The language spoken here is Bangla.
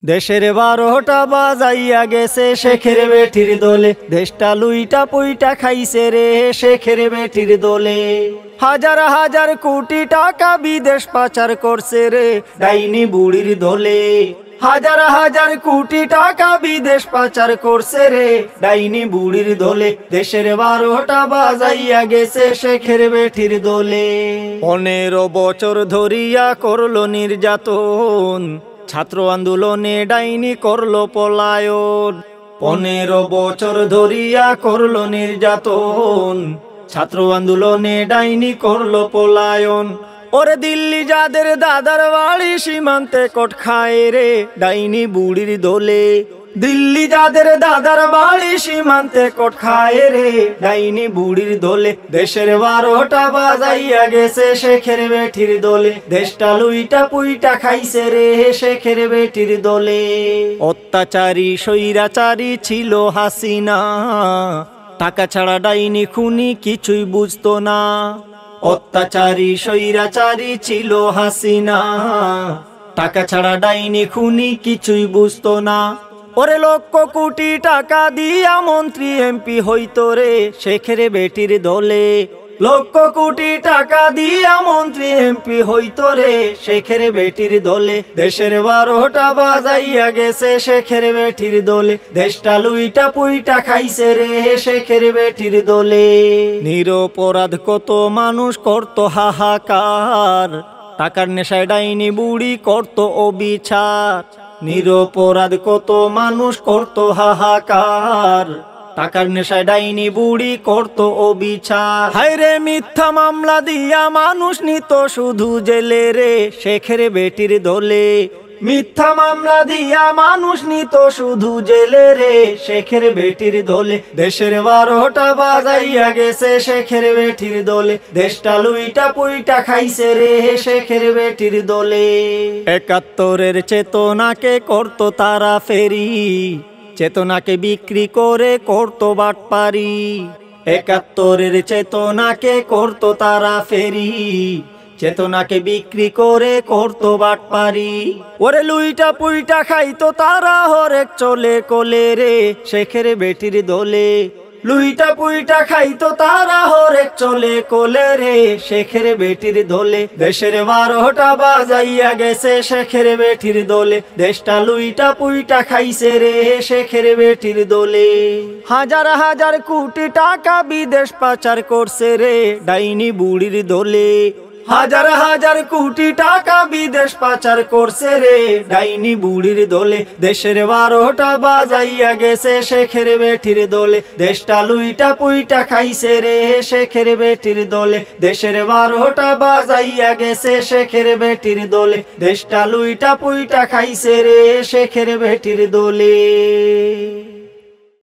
দেশের 12টা বাজাইয়া গেছে শেখের বেটির দোলে, দেশটা লুইটা পুইটা খাইছে রে শেখের বেটির দোলে। হাজার হাজার কোটি টাকা বিদেশ পাচার করছে রে ডাইনি বুড়ির দোলে। হাজার হাজার কোটি টাকা বিদেশ পাচার করছে রে ডাইনি বুড়ির দোলে। দেশের 12টা বাজাইয়া গেছে শেখের বেটির দোলে। 15 বছর ধরিয়া করলো নির্যাতন, ছাত্র আন্দোলনে ডাইনি করলো পলায়ন। 15 বছর ধরিয়া করলো নির্যাতন, ছাত্র আন্দোলনে ডাইনি করলো পলায়ন। ওরে দিল্লি যাদের দাদার বাড়ি সীমান্তে কট খায় রে ডাইনি বুড়ির দোলে। দিল্লি যাদের দাদার বাড়ি সীমান্তে কট খায় রে ডাইনি বুড়ির দোলে। দেশের 12টা বাজাইয়া গেছে শেখের বেটির দোলে, দেশটা লুইটা পুইটা খাইছে রে শেখের বেটির দোলে। অত্যাচারী স্বৈরাচারী ছিল হাসিনা, টাকা ছাড়া ডাইনি খুনি কিছুই বুঝতো না। অত্যাচারী স্বৈরাচারী ছিল হাসিনা, টাকা ছাড়া ডাইনি খুনি কিছুই বুঝতো না। ওরে লক্ষ কোটি টাকা দিয়া মন্ত্রী এমপি হইতো রে শেখের বেটির দোলে। লক্ষ কোটি টাকা দিয়া মন্ত্রী এমপি হইতো রে শেখের বেটির দোলে। দেশের 12টা বাজাইয়া গেছে শেখের বেটির দোলে, দেশটা লুইটা পুইটা খাইছে রে শেখের বেটির দোলে। নিরপরাধ কত মানুষ করতো হাহাকার, টাকার নেশায় ডাইনি বুড়ি করতো অবিচার। নিরপরাধ কত মানুষ করতো হাহাকার, টাকার নেশায় ডাইনি বুড়ি করতো অবিচার। হায়রে মিথ্যা মামলা দিয়া মানুষ নিত শুধু জেলে রে শেখের বেটির দোলে। মিথ্যা মামলা দিয়া মানুষ নিত শুধু জেলে রে শেখের বেটির দোলে। দেশের 12টা বাজাইয়া গেছে শেখের বেটির দোলে, দেশটা লুইটা পুইটা খাইছে রে শেখের বেটির দোলে। 71-এর চেতনাকে করতো তারা ফেরি, চেতনাকে বিক্রি করে করতো বাটপারি। 71-এর চেতনাকে করতো তারা ফেরি, চেতনাকে বিক্রি করে করতো বাটপারি। ওরে লুইটা পুইটা খাইতো তারা হরেক চলে কোলে রে শেখের বেটির দোলে। লুইটা পুইটা খাইতো তারা হরেক চলে কোলে রে শেখের বেটির দোলে। দেশের 12টা বাজাইয়া গেছে শেখের বেটির দোলে, দেশটা লুইটা পুইটা খাইছে রে শেখের বেটির দোলে। হাজার হাজার কোটি টাকা বিদেশ পাচার করছে রে ডাইনি বুড়ির দোলে। হাজার হাজার কোটি টাকা বিদেশ পাচার করছে রে ডাইনি বুড়ির দোলে। দেশের 12টা বাজাইয়া গেছে শেখের বেটির দোলে, দেশটা লুইটা পুইটা খাইছে রে শেখের বেটির দোলে। দেশের 12টা বাজাইয়া গেছে শেখের বেটির দোলে, দেশটা লুইটা পুইটা খাইছে রে শেখের বেটির দোলে।